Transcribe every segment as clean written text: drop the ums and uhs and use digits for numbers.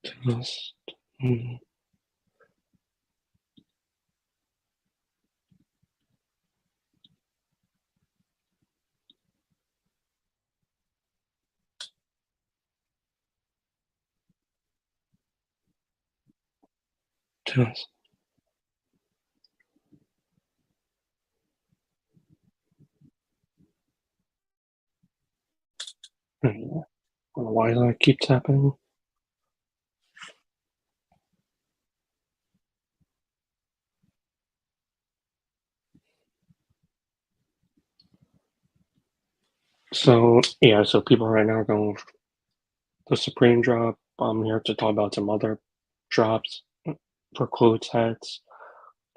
Just, mm, just, mm, why that keeps happening? So yeah, so people right now are going with the Supreme drop. I'm here to talk about some other drops for clothes hats,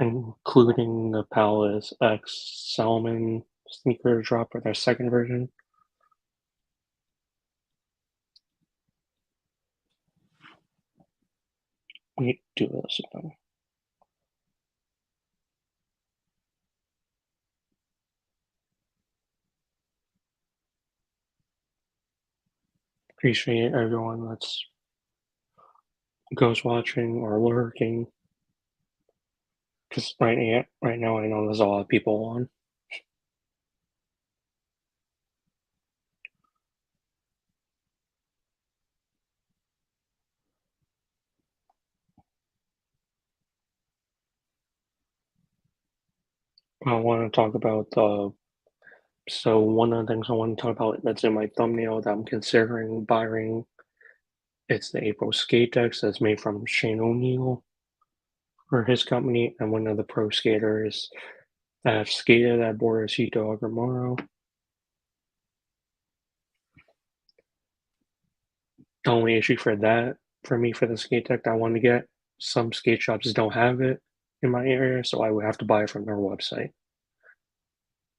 including the Palace X Salmon sneaker drop for their second version. We do this again. Appreciate everyone that's ghost watching or lurking, because right now I know there's a lot of people on. I want to talk about the So one of the things I want to talk about that's in my thumbnail that I'm considering buying, it's the April skate decks that's made from Shane O'Neill for his company and one of the pro skaters that have skated at Borisito Agamaro. The only issue for that, for me, for the skate deck that I want to get, some skate shops don't have it in my area, so I would have to buy it from their website.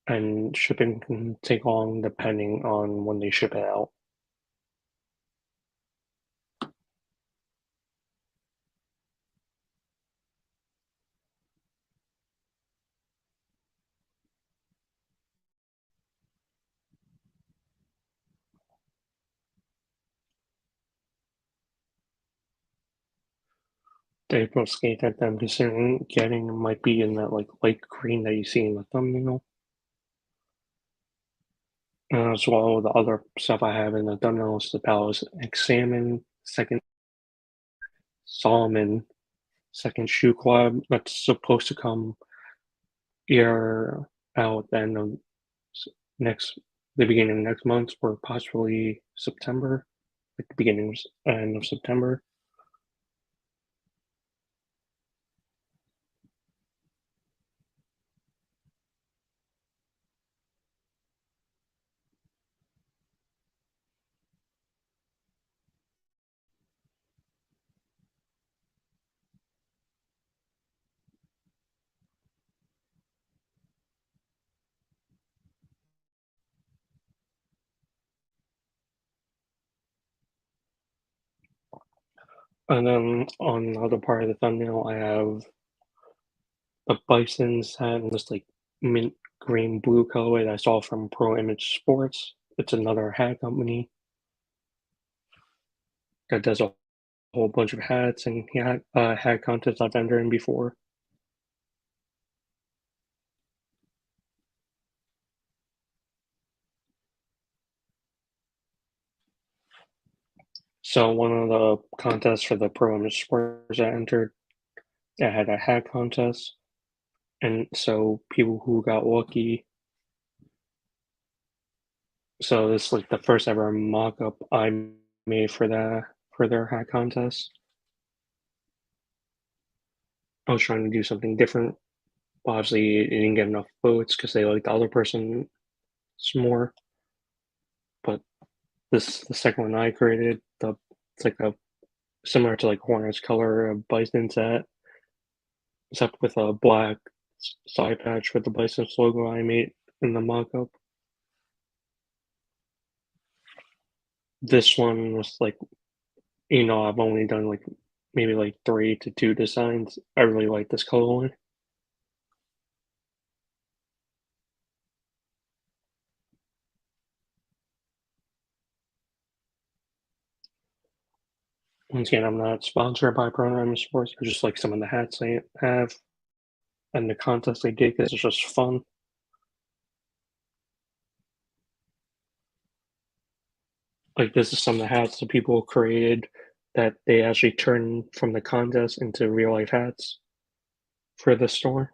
And shipping can take long depending on when they ship it out. The April skate deck that I'm considering getting might be in that like light green that you see in the thumbnail. As well, the other stuff I have in the thumbnail is the Palace Examine, second Solomon, second Shoe Club that's supposed to come either out the end of next, the beginning of next month or possibly September, like the beginning end of September. And then on the other part of the thumbnail, I have the Bison's hat in this like mint green blue colorway that I saw from Pro Image Sports. It's another hat company that does a whole bunch of hats, and he had contests I've entered in before. So one of the contests for the Pro Image Sports I entered, I had a hat contest, and so people who got lucky. So this is like the first ever mock-up I made for their hat contest. I was trying to do something different. Obviously, it didn't get enough votes because they liked the other person more. But the second one I created, the it's like a similar to like Hornet's color of Bison's hat, except with a black side patch with the Bison's logo I made in the mock-up. This one was like, I've only done like maybe like 3 to 2 designs. I really like this colorway. Once again, I'm not sponsored by Pro Diamond Sports, but just like some of the hats they have and the contest they did because it's just fun. Like this is some of the hats that people created that they actually turned from the contest into real life hats for the store.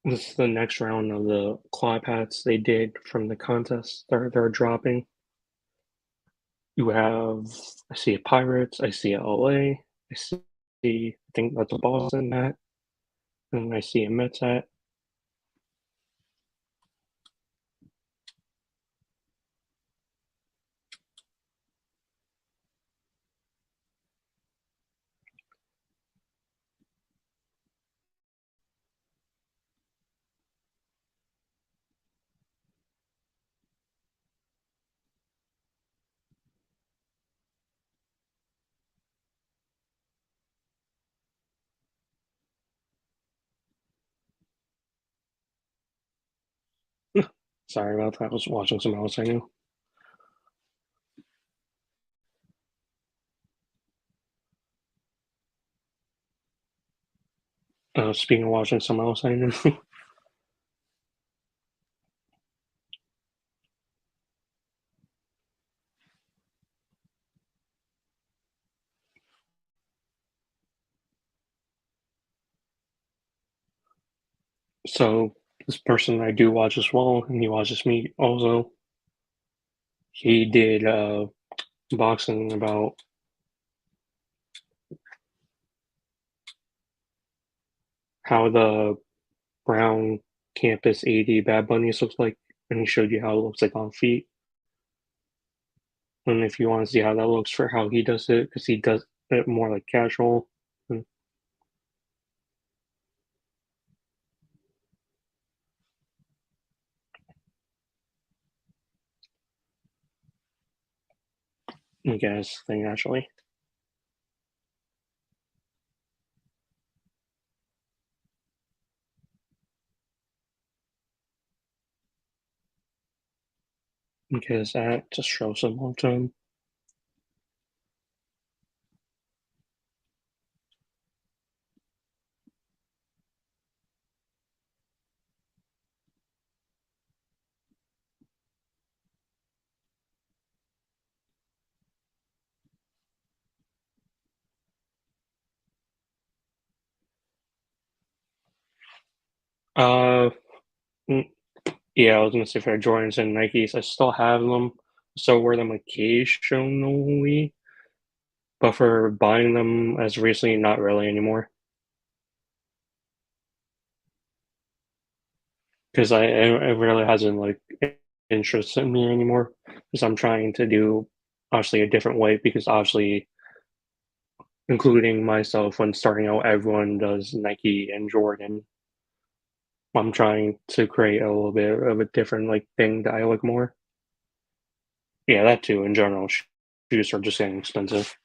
This is the next round of the claw hats they did from the contest they're dropping. You have I see a Pirates, I see a LA, I see I think that's a Boston hat, and I see a Mets hat. Sorry about that. I was watching someone else I knew. Speaking of watching someone else I knew. So this person I do watch as well, and he watches me also. He did boxing about how the brown campus 80 Bad Bunnies looks like, and he showed you how it looks like on feet. And if you want to see how that looks for how he does it, because he does it more like casual. And I guess thing actually, because that just shows him all to him. Uh, mm, yeah, I was gonna say for Jordans and Nikes, I still have them. Still wear them occasionally, but for buying them as recently, not really anymore. Because it really hasn't like interested me anymore. Because I'm trying to do obviously a different way. Because obviously, including myself, when starting out, everyone does Nike and Jordan. I'm trying to create a little bit of a different like thing that I like more. Yeah, that too. In general, shoes are just getting expensive.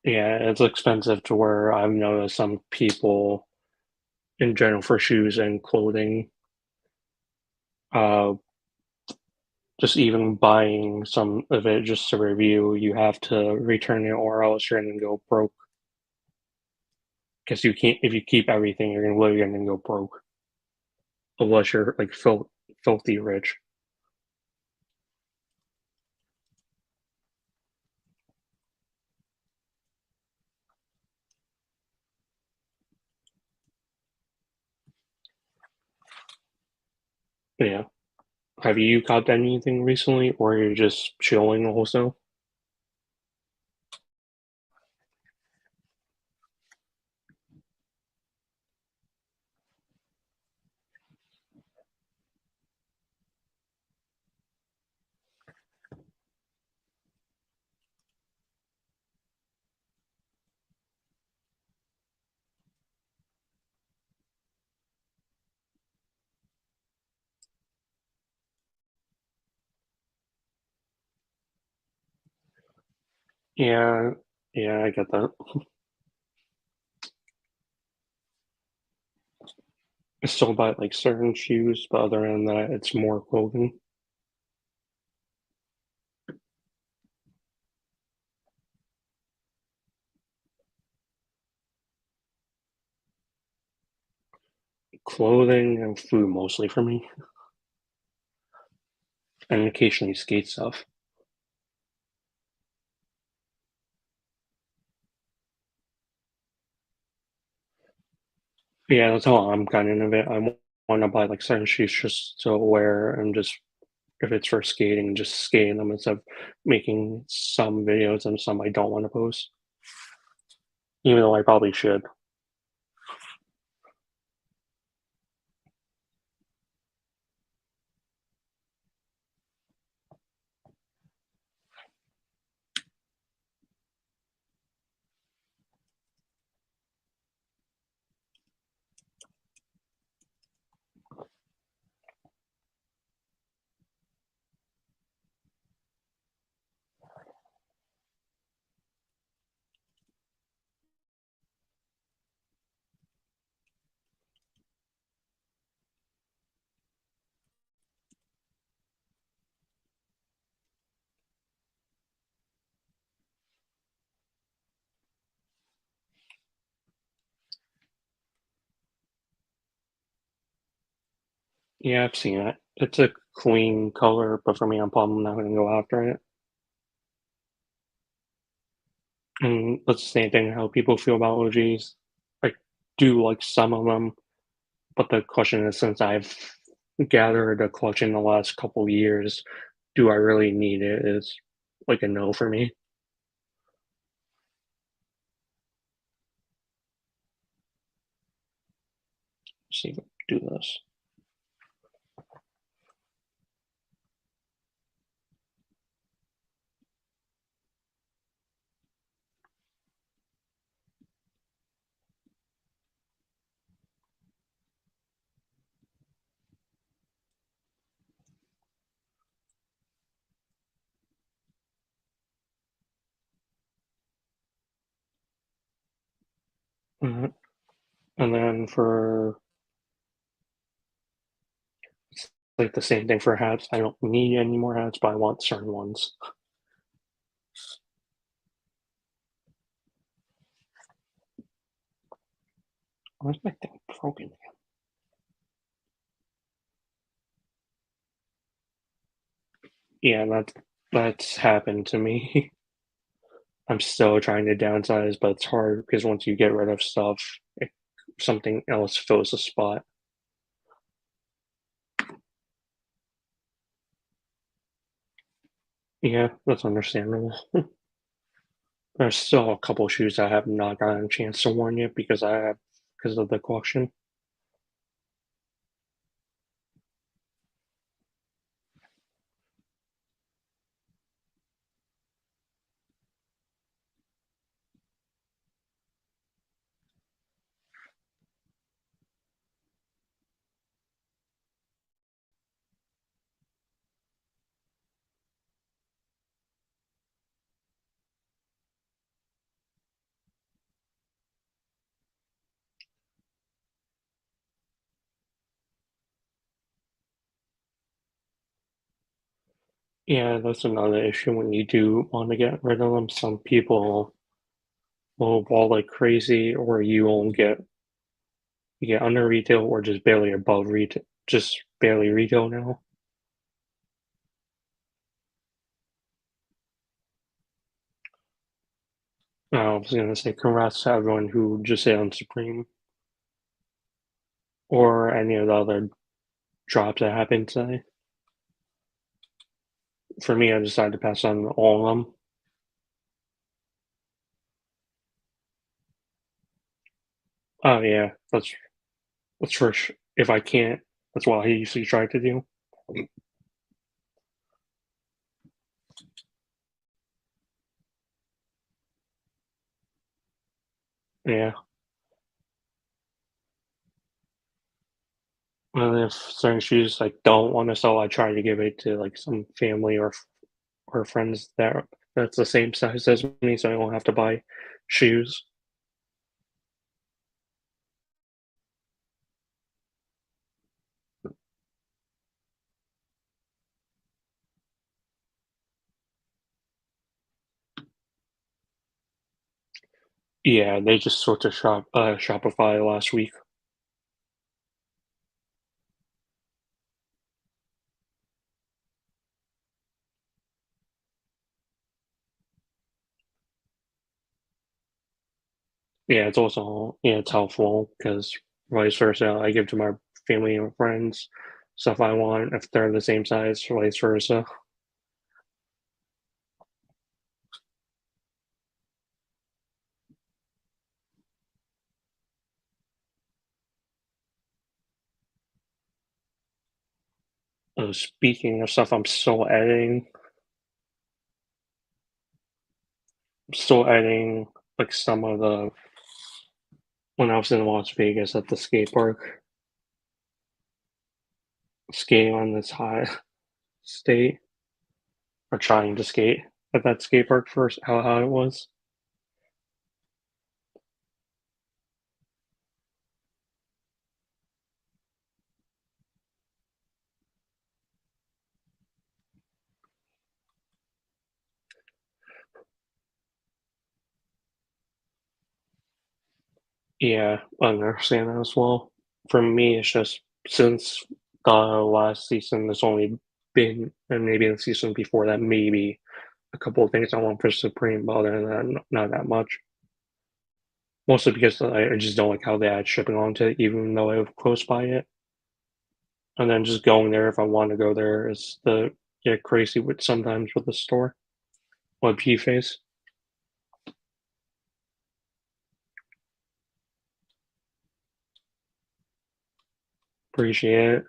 Yeah, it's expensive to where I've noticed some people in general for shoes and clothing, uh, just even buying some of it just to review, you have to return it or else you're gonna go broke. Because you can't if you keep everything, you're gonna literally gonna go broke unless you're like filthy rich. But yeah. Have you copped anything recently, or you're just chilling also? Yeah, yeah, I get that. I still buy like certain shoes, but other than that, it's more clothing. Clothing and food mostly for me, and occasionally skate stuff. But yeah, that's how I'm kind of it. Want to buy like certain shoes just to wear and just if it's for skating, just skating them instead of making some videos and some I don't want to post, even though I probably should. Yeah, I've seen it. It's a clean color, but for me, I'm probably not going to go after it. And that's the same thing how people feel about OGs. I do like some of them, but the question is, since I've gathered a collection the last couple of years, do I really need it? Is like a no for me. Let's see if I can do this. Mhm. And then for it's like the same thing for hats. I don't need any more hats, but I want certain ones. Where's my thing broken? Yeah, that's happened to me. I'm still trying to downsize, but it's hard because once you get rid of stuff, something else fills the spot. Yeah, that's understandable. There's still a couple shoes I have not gotten a chance to wear yet because of the collection. Yeah, that's another issue when you do want to get rid of them. Some people will ball like crazy, or you get under retail or just barely above retail, just barely retail now. I was gonna say congrats to everyone who just hit on Supreme or any of the other drops that happened today. For me, I decided to pass on all of them. Oh yeah, that's for if I can't, that's what I usually try to do. Yeah. And if certain shoes I don't want to sell, I try to give it to like some family or friends that's the same size as me, so I don't have to buy shoes. Yeah, they just sort of Shopify last week. Yeah, it's also it's helpful because vice versa, I give to my family and friends stuff I want if they're the same size, or vice versa. Speaking of stuff I'm still editing like some of the when I was in Las Vegas at the skate park, skating on this high state or trying to skate at that skate park first, how it was. Yeah, I understand that as well. For me, it's just since the last season, there's only been, and maybe the season before that, maybe a couple of things I want for Supreme, but other than that, not that much. Mostly because I just don't like how they add shipping onto it, even though I live close by it. And then just going there if I want to go there is the get crazy with sometimes with the store. What P face. Appreciate it.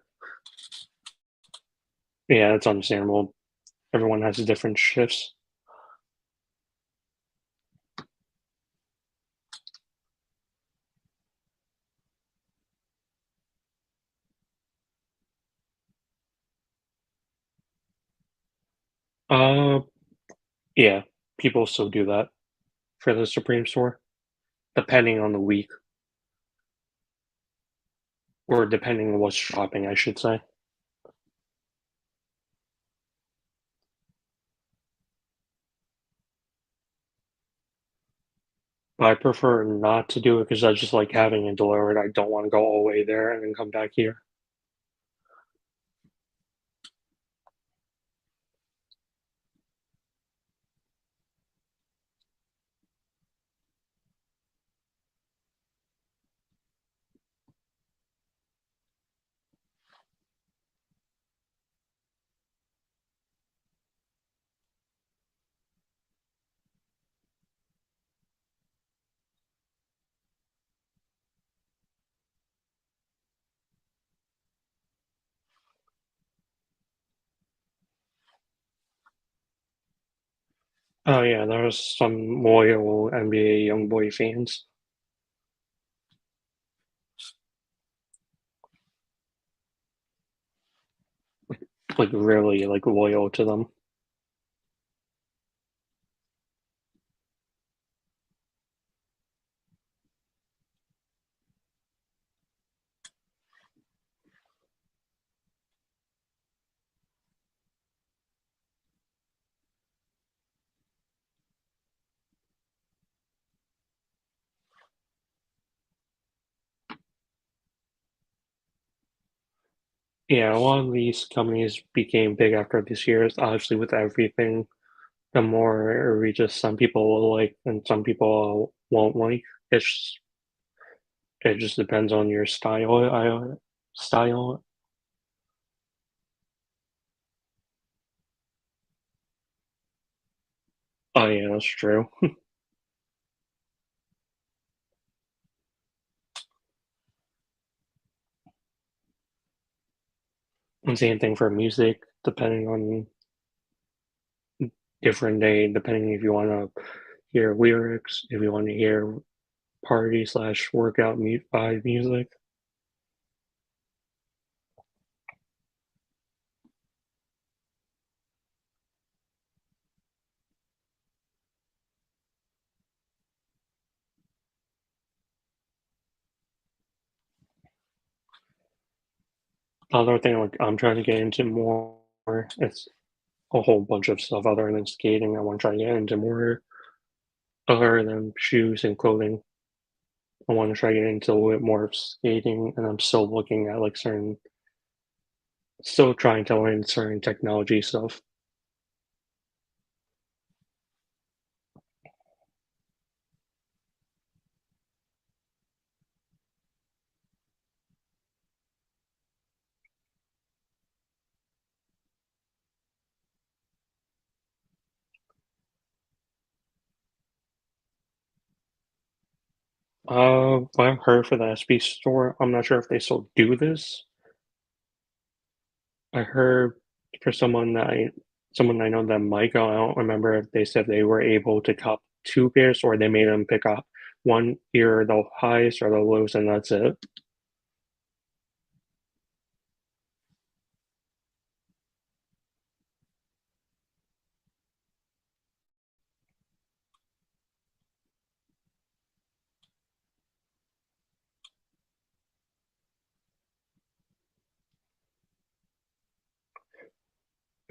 Yeah, it's understandable. Everyone has different shifts. Uh, yeah, people still do that for the Supreme store, depending on the week or depending on what's shopping, I should say. But I prefer not to do it because I just like having it delivered. I don't want to go all the way there and then come back here. Oh yeah, there's some loyal NBA YoungBoy fans, like really like loyal to them. Yeah, a lot of these companies became big after this year. Obviously, with everything, the more egregious some people will like and some people won't like. It's it just depends on your style. Style. Oh yeah, that's true. And same thing for music, depending on different day, depending if you wanna hear lyrics, if you wanna hear party slash workout vibe music. Another thing like I'm trying to get into more, it's a whole bunch of stuff other than skating. I want to try to get into more other than shoes and clothing. I want to try to get into a little bit more of skating, and I'm still looking at like still trying to learn certain technology stuff. I've heard for the SB store. I'm not sure if they still do this. I heard for someone I know that might go. I don't remember if they said they were able to cop two pairs or they made them pick up one either the highest or the lowest, and that's it.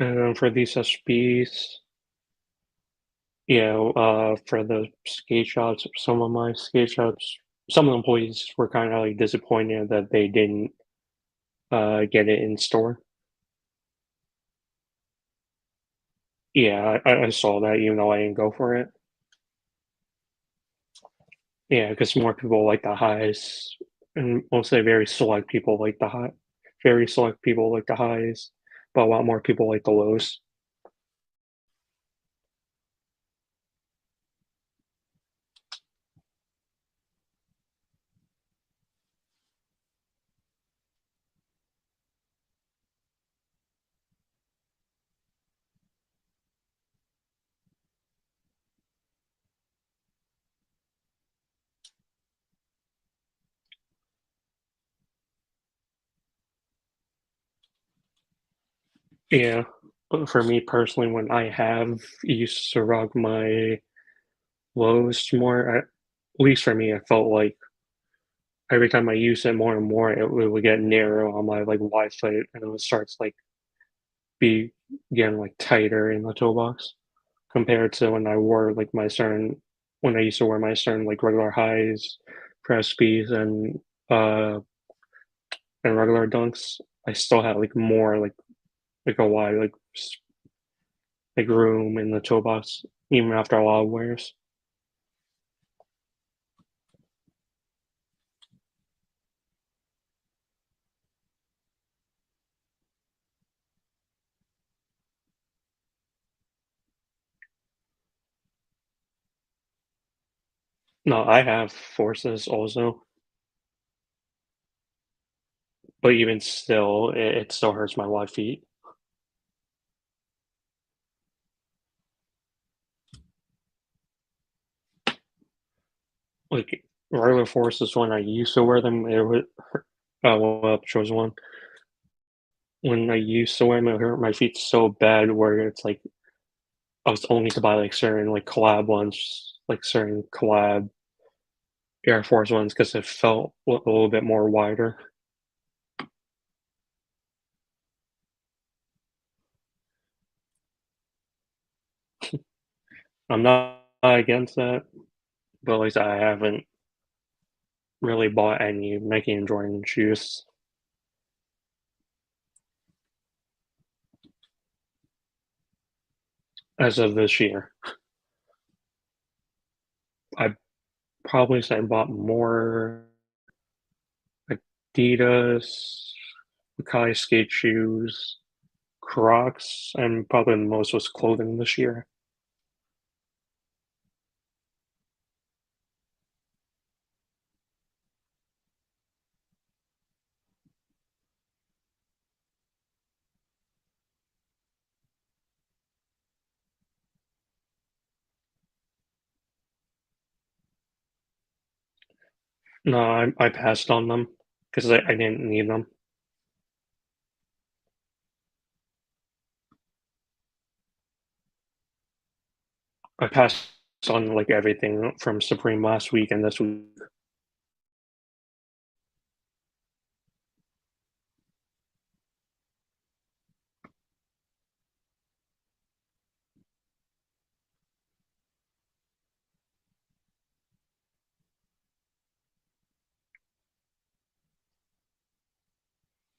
And then for these SBs, for the skate shops, some of my skate shops, some of the employees were kind of like disappointed that they didn't get it in store. Yeah, I saw that even though I didn't go for it. Yeah, because more people like the highs, and mostly very select people like the highs, but a lot more people like the lows. Yeah, but for me personally, when I have used to rock my lows more, at least for me, I felt like every time I use it more and more, it would get narrow on my like Wi-Fi, and it starts like be getting like tighter in the toolbox compared to when I used to wear my certain like regular highs, press Bs, uh and regular dunks. I still had like more like a wide like room in the toolbox even after a lot of wears. No, I have forces also, but even still, it still hurts my wide feet. Like regular forces when I used to wear them, it would well, chose one. When I used to wear them, it hurt my feet so bad where it's like I was only to buy like certain like collab ones, like certain collab Air Force ones because it felt a little bit more wider. I'm not against that, but at least I haven't really bought any Nike and Jordan shoes as of this year. I probably say I bought more Adidas, Kai skate shoes, Crocs, and probably the most was clothing this year. No, I passed on them because I didn't need them. I passed on, like, everything from Supreme last week and this week.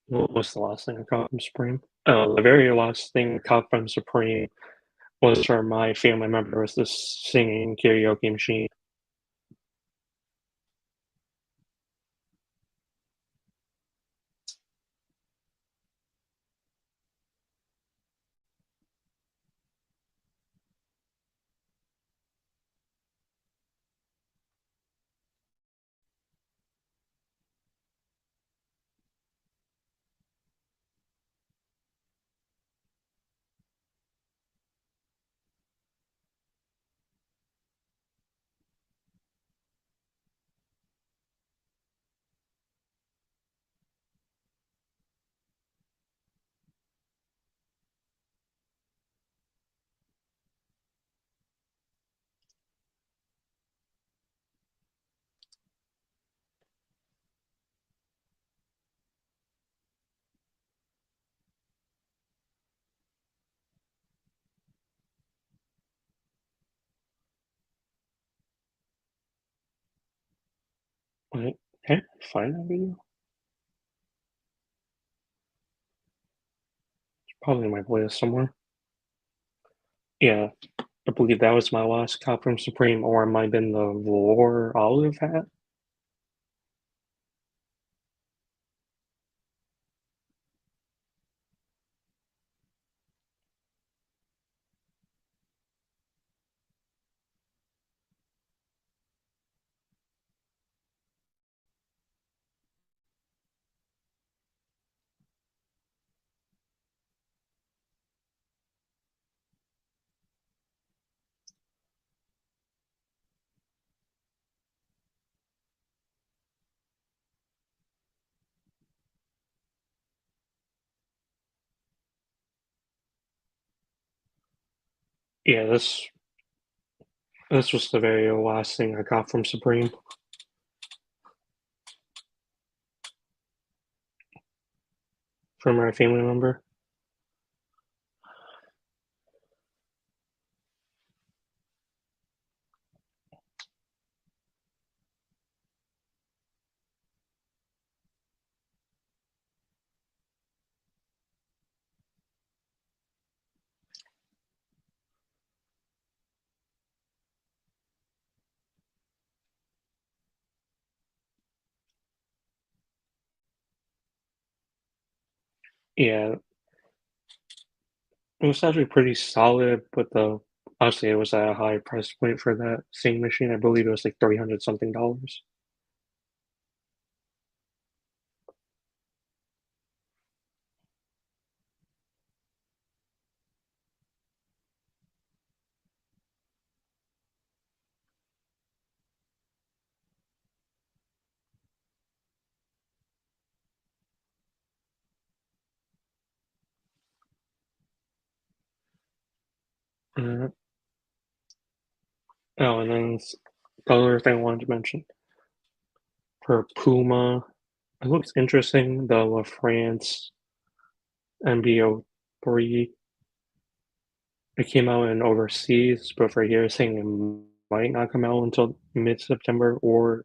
What was the last thing I got from Supreme? Oh, the very last thing I got from Supreme was for my family member was this singing karaoke machine. Wait, can't I find that video? Probably in my playlist somewhere. Yeah, I believe that was my last cop from Supreme, or it might have been the Velour Olive hat. Yeah, this was the very last thing I got from Supreme from my family member. Yeah, it was actually pretty solid, but the honestly, it was at a high price point for that same machine. I believe it was like 300 something dollars. Uh, oh, and then the other thing I wanted to mention for Puma, it looks interesting. The La France MB03. It came out in overseas, but for here, saying it might not come out until mid-September or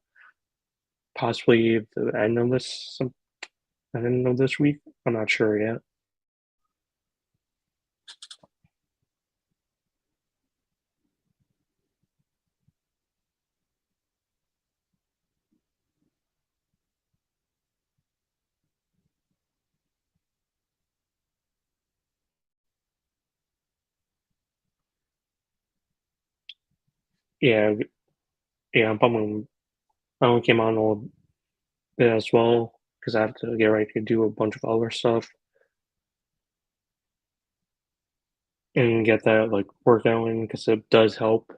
possibly the end of this week. I'm not sure yet. Yeah, yeah, I'm probably I only came out a little bit as well because I have to get ready to do a bunch of other stuff and get that like work going because it does help.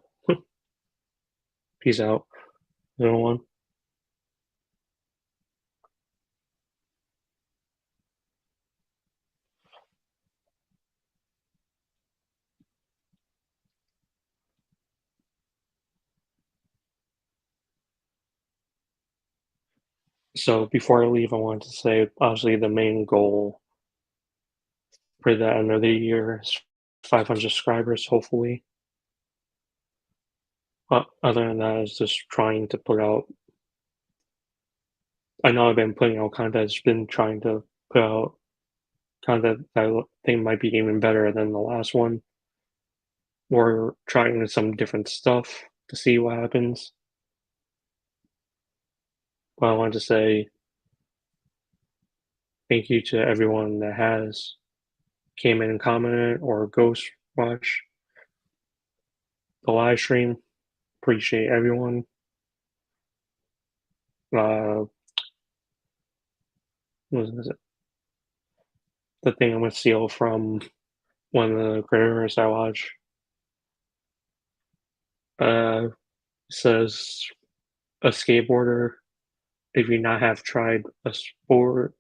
Peace out, everyone. So before I leave, I wanted to say, obviously, the main goal for the end of the year is 500 subscribers, hopefully. But other than that, is just trying to put out. I know I've been putting out content. It's been trying to put out content that I think might be even better than the last one, or trying some different stuff to see what happens. But I wanted to say thank you to everyone that has came in and commented or ghost watch the live stream. Appreciate everyone. What was it? The thing I'm gonna steal from one of the creators I watch. Uh, says a skateboarder, if you not have tried a sport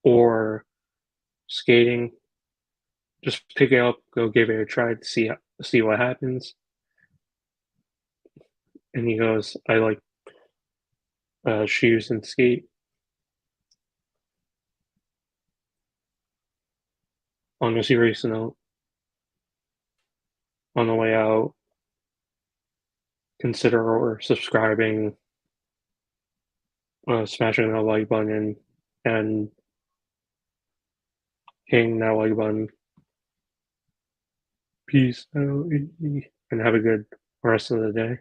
or skating, just pick it up, go give it a try to see what happens. And he goes, I like shoes and skate. On a serious note, on the way out, consider or subscribing, smashing the like button, and hitting that like button. Peace out, and have a good rest of the day.